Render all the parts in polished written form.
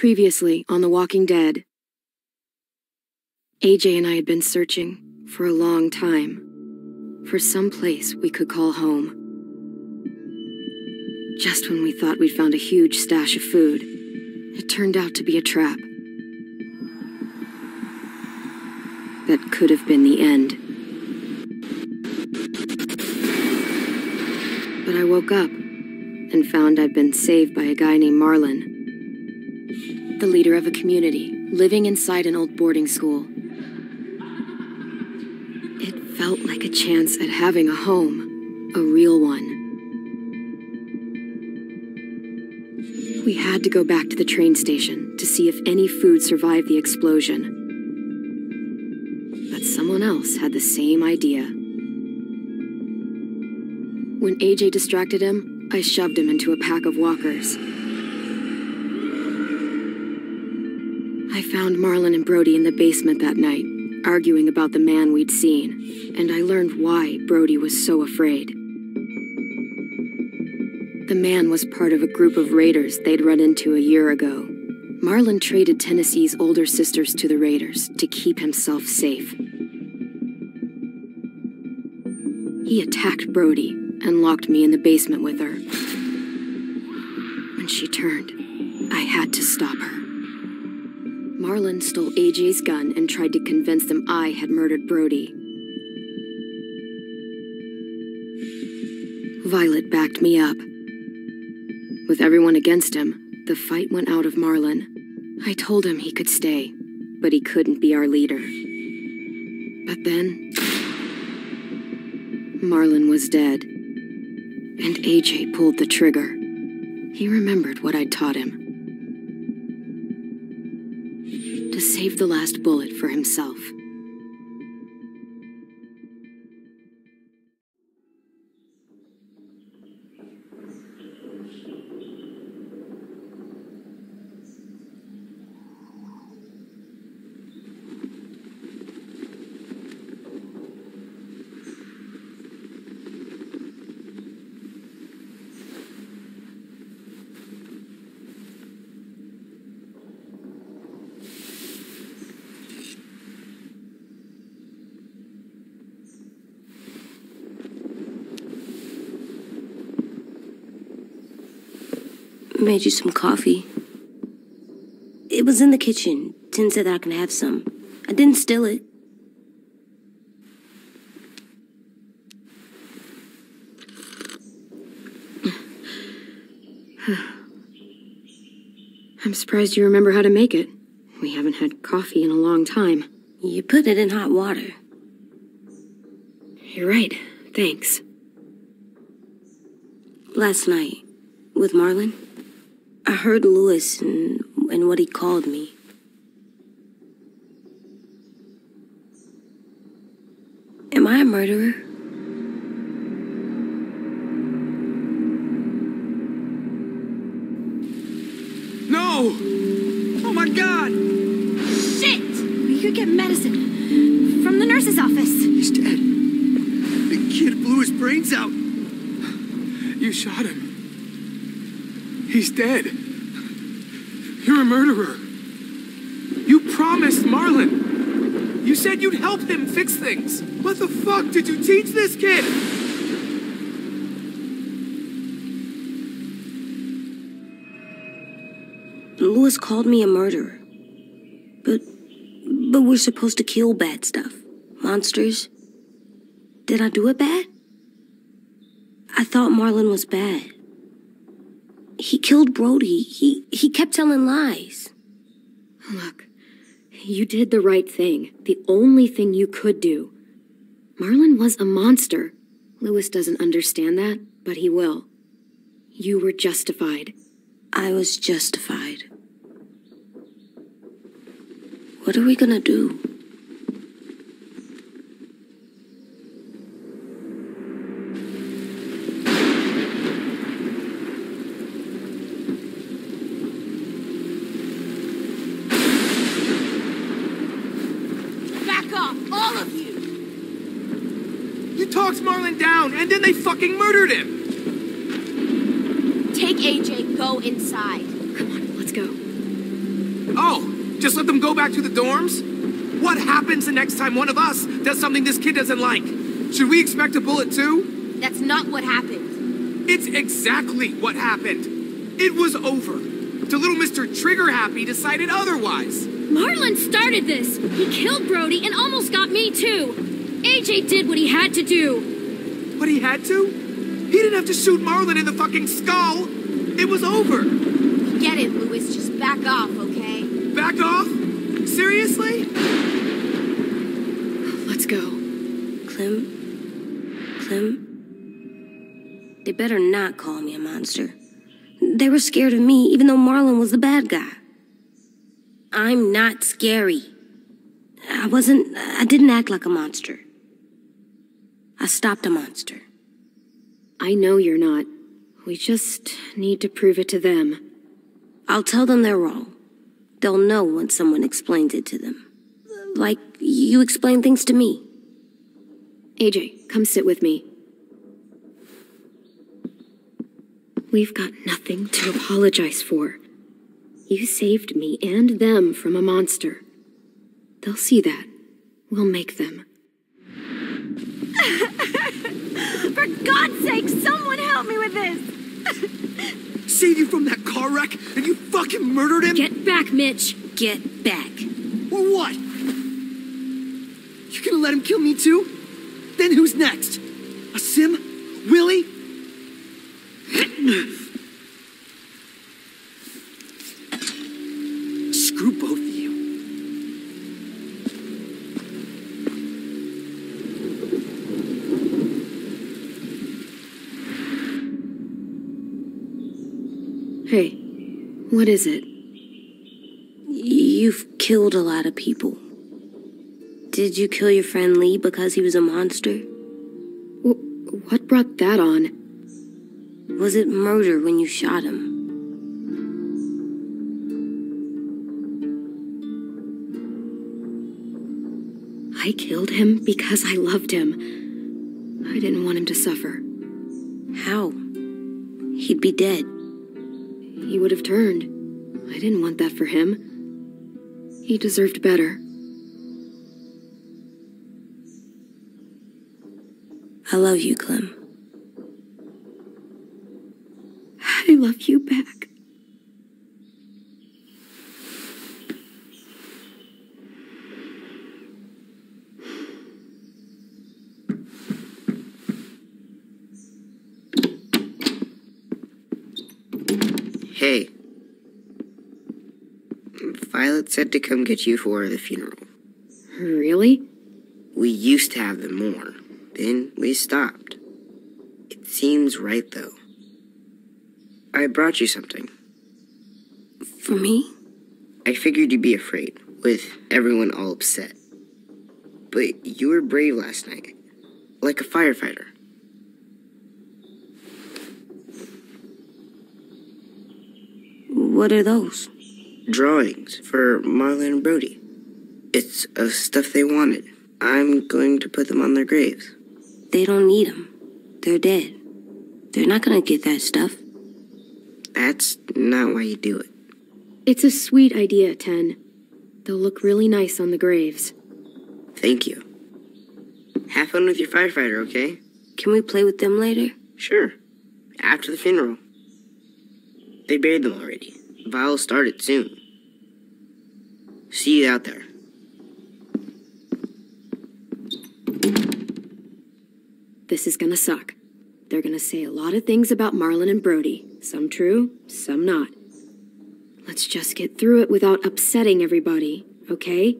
Previously on The Walking Dead. AJ and I had been searching for a long time for some place we could call home. Just when we thought we'd found a huge stash of food, it turned out to be a trap. That could have been the end. But I woke up and found I'd been saved by a guy named Marlon, the leader of a community living inside an old boarding school. It felt like a chance at having a home, a real one. We had to go back to the train station to see if any food survived the explosion. But someone else had the same idea. When AJ distracted him, I shoved him into a pack of walkers. I found Marlon and Brody in the basement that night, arguing about the man we'd seen, and I learned why Brody was so afraid. The man was part of a group of raiders they'd run into a year ago. Marlon traded Tennessee's older sisters to the raiders to keep himself safe. He attacked Brody and locked me in the basement with her. When she turned, I had to stop her. Marlon stole AJ's gun and tried to convince them I had murdered Brody. Violet backed me up. With everyone against him, the fight went out of Marlon. I told him he could stay, but he couldn't be our leader. But then, Marlon was dead, and AJ pulled the trigger. He remembered what I'd taught him. To save the last bullet for himself. Made you some coffee. It was in the kitchen. Tin said that I can have some. I didn't steal it. I'm surprised you remember how to make it. We haven't had coffee in a long time. You put it in hot water. You're right. Thanks. Last night, with Marlon, I heard Lewis and what he called me. Am I a murderer? No! Oh my God! Shit! We could get medicine from the nurse's office. He's dead. The kid blew his brains out. You shot him. He's dead. You're a murderer. You promised Marlon. You said you'd help him fix things. What the fuck did you teach this kid? Lewis called me a murderer. But we're supposed to kill bad stuff. Monsters. Did I do it bad? I thought Marlon was bad. He killed Brody. He kept telling lies. Look, you did the right thing. The only thing you could do. Marlon was a monster. Lewis doesn't understand that, but he will. You were justified. I was justified. What are we gonna do? All of you! You talked Marlon down, and then they fucking murdered him! Take AJ, go inside. Come on, let's go. Just let them go back to the dorms? What happens the next time one of us does something this kid doesn't like? Should we expect a bullet too? That's not what happened. It's exactly what happened. It was over. The little Mr. Trigger Happy decided otherwise. Marlon started this. He killed Brody and almost got me too. AJ did what he had to do. What he had to? He didn't have to shoot Marlon in the fucking skull. It was over. Get it, Louis. Just back off, okay? Back off? Seriously? Let's go. Clem? They better not call me a monster. They were scared of me, even though Marlon was the bad guy. I'm not scary. I didn't act like a monster. I stopped a monster. I know you're not. We just need to prove it to them. I'll tell them they're wrong. They'll know when someone explains it to them. Like you explain things to me. AJ, come sit with me. We've got nothing to apologize for. You saved me and them from a monster. They'll see that. We'll make them. For God's sake, someone help me with this! Saved you from that car wreck and you fucking murdered him? Get back, Mitch! Get back. Or what? You gonna let him kill me too? Then who's next? A Sim? Willie? Screw both of you. Hey, what is it? You've killed a lot of people. Did you kill your friend Lee because he was a monster? What brought that on? Was it murder when you shot him? I killed him because I loved him. I didn't want him to suffer. How? He'd be dead. He would have turned. I didn't want that for him. He deserved better. I love you, Clem. I love you back. Hey. Violet said to come get you for the funeral. Really? We used to have them more. Then we stopped. It seems right, though. I brought you something. For me? I figured you'd be afraid, with everyone all upset. But you were brave last night. Like a firefighter. What are those? Drawings for Marlon and Brody. It's stuff they wanted. I'm going to put them on their graves. They don't need them. They're dead. They're not gonna get that stuff. That's not why you do it. It's a sweet idea, Ten. They'll look really nice on the graves. Thank you. Have fun with your firefighter, okay? Can we play with them later? Sure. After the funeral. They buried them already. Vile started soon. See you out there. This is gonna suck. They're gonna say a lot of things about Marlon and Brody. Some true, some not. Let's just get through it without upsetting everybody, okay?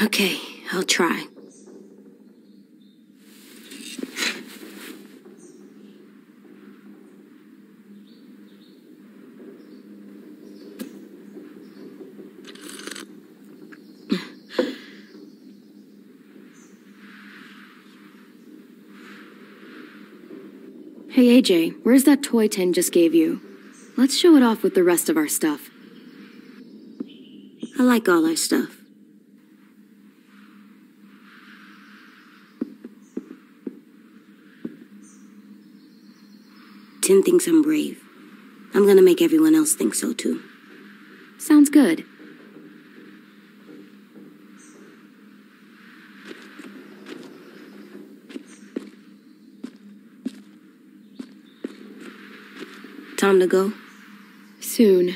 Okay, I'll try. Hey AJ, where's that toy Ten just gave you? Let's show it off with the rest of our stuff. I like all our stuff. Tim thinks I'm brave. I'm gonna make everyone else think so too. Sounds good. Time to go? Soon.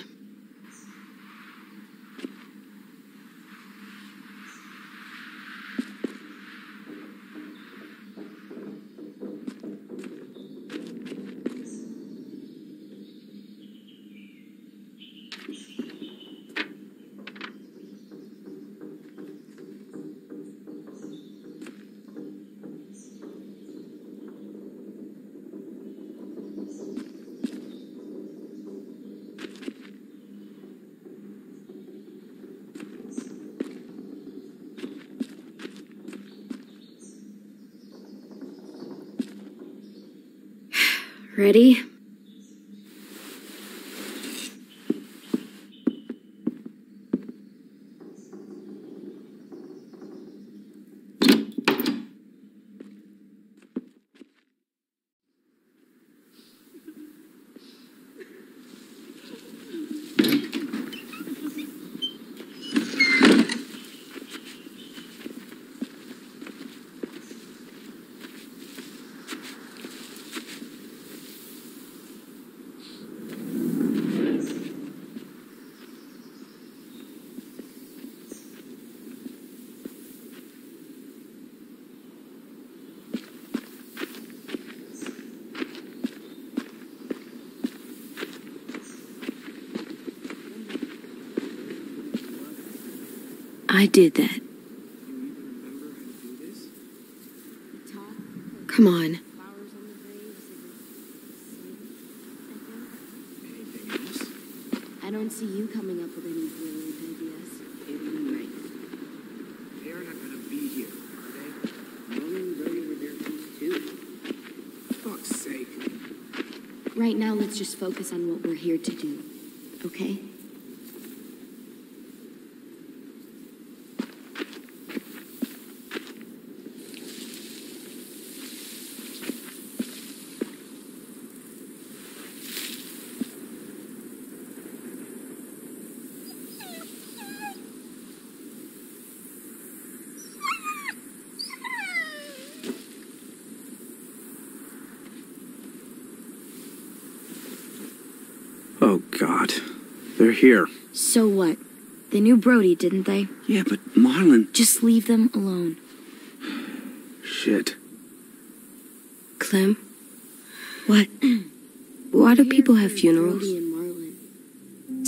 Ready? I did that. Come on. I don't see you coming up with any brilliant ideas. Right. They're not gonna be here, are they? Mom and Brody were there too. Fuck's sake. Right now, let's just focus on what we're here to do, okay? Oh, God. They're here. So what? They knew Brody, didn't they? Yeah, but Marlon... Just leave them alone. Shit. Clem? What? Why do people have funerals? Brody and Marlon.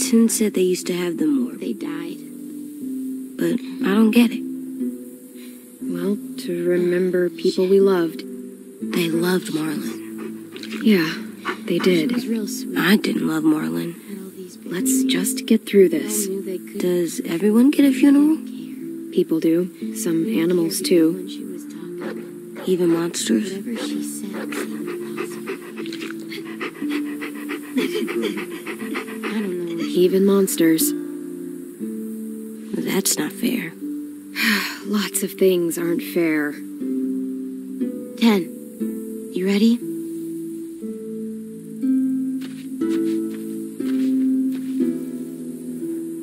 Tin said they used to have them more, They died. but I don't get it. Well, to remember people we loved. They loved Marlon. Yeah, they She did. was real sweet. I didn't love Marlon. Had all these babies. Let's just get through They all this. knew they could Does everyone get a funeral? care. People do. Some They animals, cared too. When she was talking. Even monsters? Whatever she said seemed impossible. I don't know. Even monsters. That's not fair. Lots of things aren't fair. 10. You ready?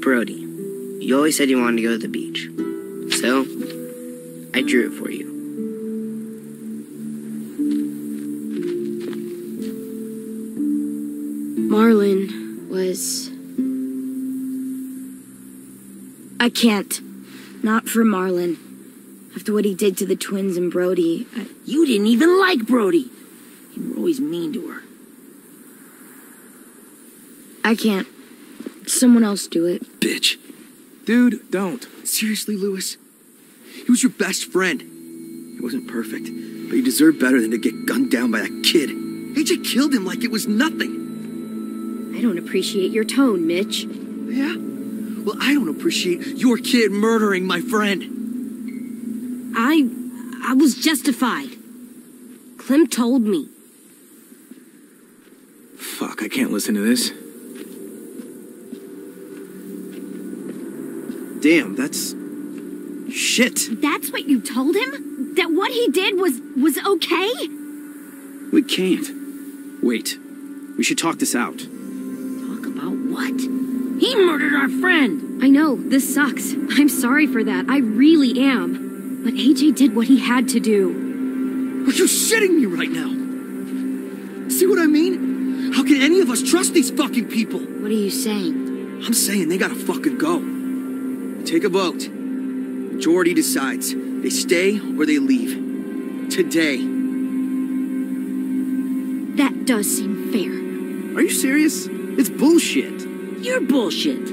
Brody, you always said you wanted to go to the beach. So, I drew it for you. Marlon was... I can't. Not for Marlon. After what he did to the twins and Brody, You didn't even like Brody. You were always mean to her. I can't. Someone else do it. Bitch. Dude, don't. Seriously, Lewis? He was your best friend. He wasn't perfect, but he deserved better than to get gunned down by that kid. AJ killed him like it was nothing. I don't appreciate your tone, Mitch. Yeah? Well, I don't appreciate your kid murdering my friend. I was justified. Clem told me. Fuck, I can't listen to this. Damn, that's... shit. That's what you told him? That what he did was okay? We can't. Wait. We should talk this out. Talk about what? He murdered our friend! I know, this sucks. I'm sorry for that. I really am. But AJ did what he had to do. Are you shitting me right now? See what I mean? How can any of us trust these fucking people? What are you saying? I'm saying they gotta fucking go. Take a vote. Majority decides. They stay or they leave. Today. That does seem fair. Are you serious? It's bullshit. You're bullshit.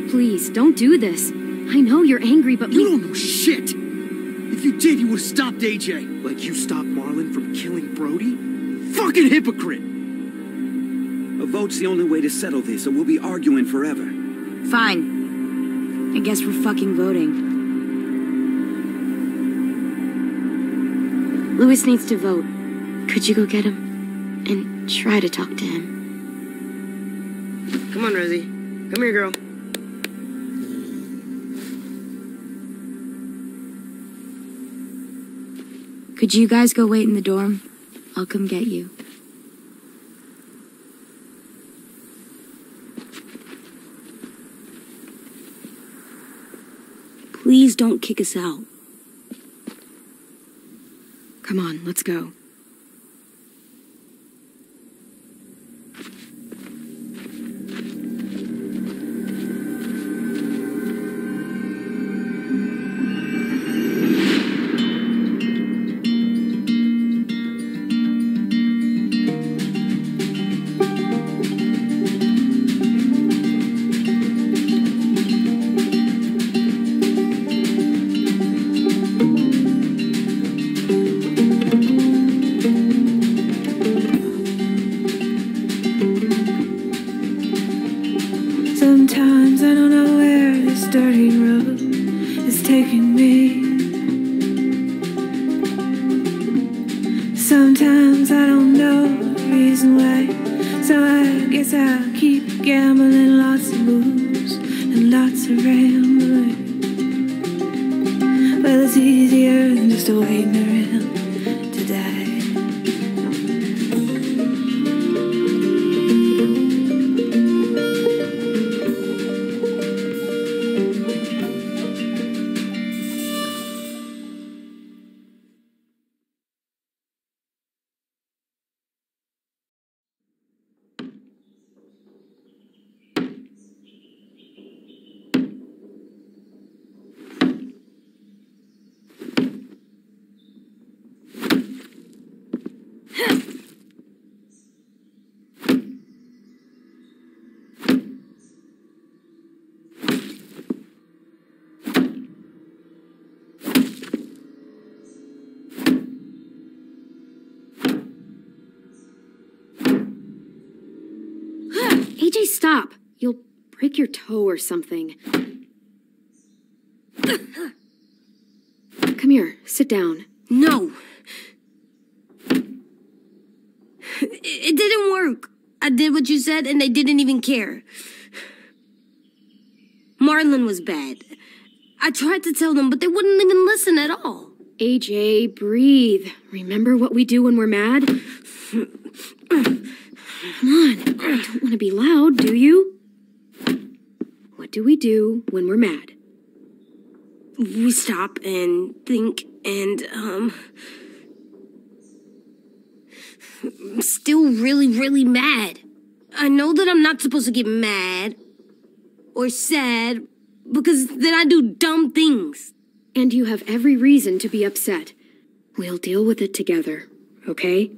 Please, don't do this. I know you're angry, but You don't know shit! If you did, you would've stopped AJ. Like you stopped Marlon from killing Brody? Fucking hypocrite! A vote's the only way to settle this, or we'll be arguing forever. Fine. I guess we're fucking voting. Louis needs to vote. Could you go get him? And try to talk to him. Come on, Rosie. Come here, girl. Could you guys go wait in the dorm? I'll come get you. Please don't kick us out. Come on, let's go. Sometimes I don't know where this dirty road is taking me. Sometimes I don't know the reason why, so I guess I'll keep gambling, lots of moves and lots of rambling. Well, it's easier than just waiting around to die. AJ, stop. You'll break your toe or something. Come here, sit down. No. It didn't work. I did what you said and they didn't even care. Marlon was bad. I tried to tell them, but they wouldn't even listen at all. AJ, breathe. Remember what we do when we're mad? Come on, you don't want to be loud, do you? What do we do when we're mad? We stop and think and, I'm still really, really mad. I know that I'm not supposed to get mad or sad because then I do dumb things. And you have every reason to be upset. We'll deal with it together, okay?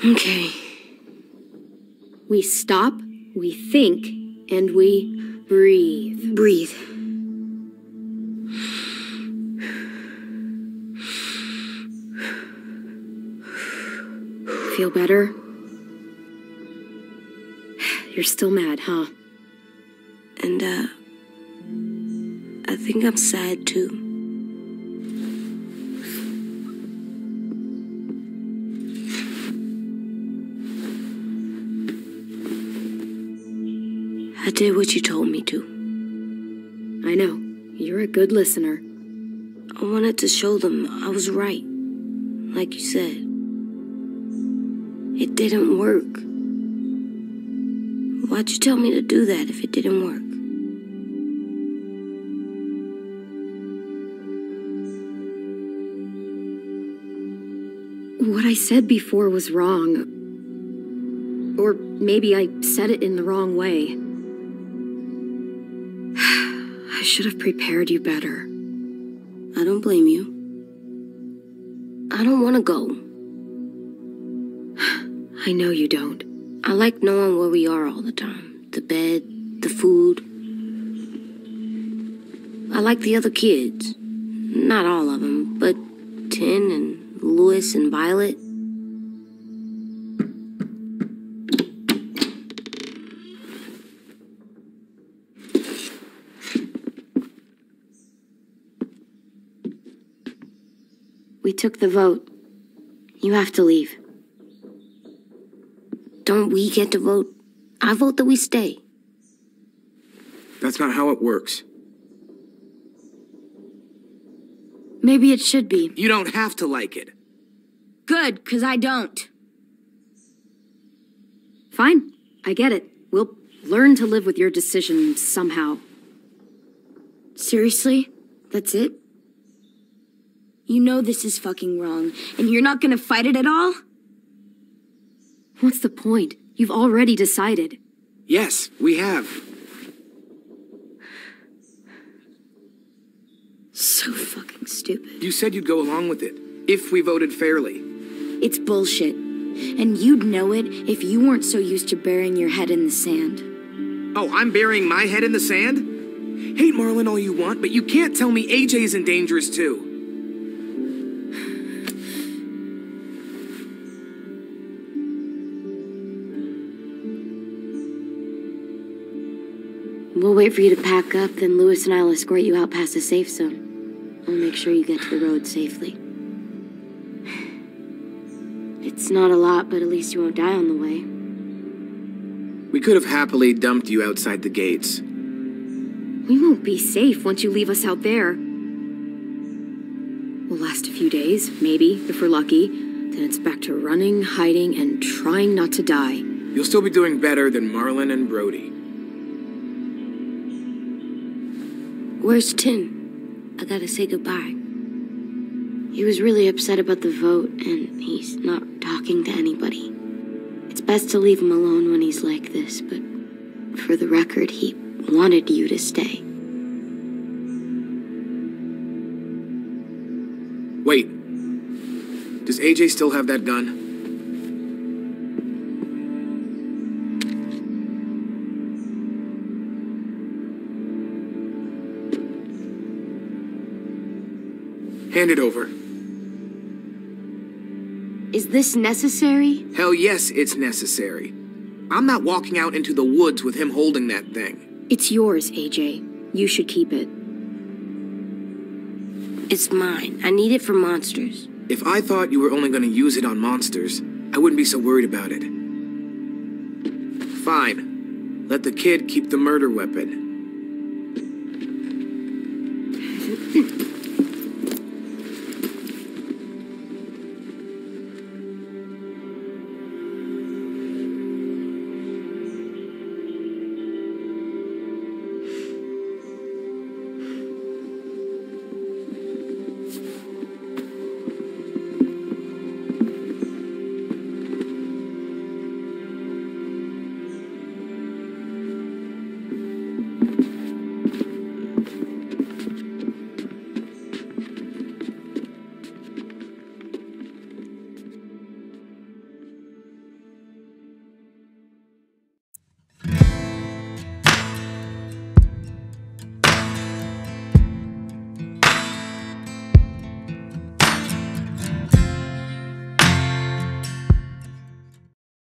Okay. We stop, we think, and we breathe. Breathe. Feel better? You're still mad, huh? And, I think I'm sad too. I did what you told me to. I know. You're a good listener. I wanted to show them I was right. Like you said. It didn't work. Why'd you tell me to do that if it didn't work? What I said before was wrong. Or maybe I said it in the wrong way. I should have prepared you better. I don't blame you. I don't want to go. I know you don't. I like knowing where we are all the time. The bed, the food. I like the other kids. Not all of them, but Tin and Louis and Violet. We took the vote. You have to leave. Don't we get to vote? I vote that we stay. That's not how it works. Maybe it should be. You don't have to like it. Good, 'cause I don't. Fine, I get it. We'll learn to live with your decision somehow. Seriously? That's it? You know this is fucking wrong, and you're not gonna fight it at all? What's the point? You've already decided. Yes, we have. So fucking stupid. You said you'd go along with it, if we voted fairly. It's bullshit. And you'd know it if you weren't so used to burying your head in the sand. Oh, I'm burying my head in the sand? Hate Marlon all you want, but you can't tell me AJ's in dangerous too. We'll wait for you to pack up, then Louis and I'll escort you out past the safe zone. We'll make sure you get to the road safely. It's not a lot, but at least you won't die on the way. We could have happily dumped you outside the gates. We won't be safe once you leave us out there. We'll last a few days, maybe, if we're lucky. Then it's back to running, hiding, and trying not to die. You'll still be doing better than Marlon and Brody. Where's Tin? I gotta say goodbye. He was really upset about the vote, and he's not talking to anybody. It's best to leave him alone when he's like this, but for the record, he wanted you to stay. Wait. Does AJ still have that gun? Hand it over. Is this necessary? Hell yes, it's necessary. I'm not walking out into the woods with him holding that thing. It's yours, AJ. You should keep it. It's mine. I need it for monsters. If I thought you were only going to use it on monsters, I wouldn't be so worried about it. Fine. Let the kid keep the murder weapon.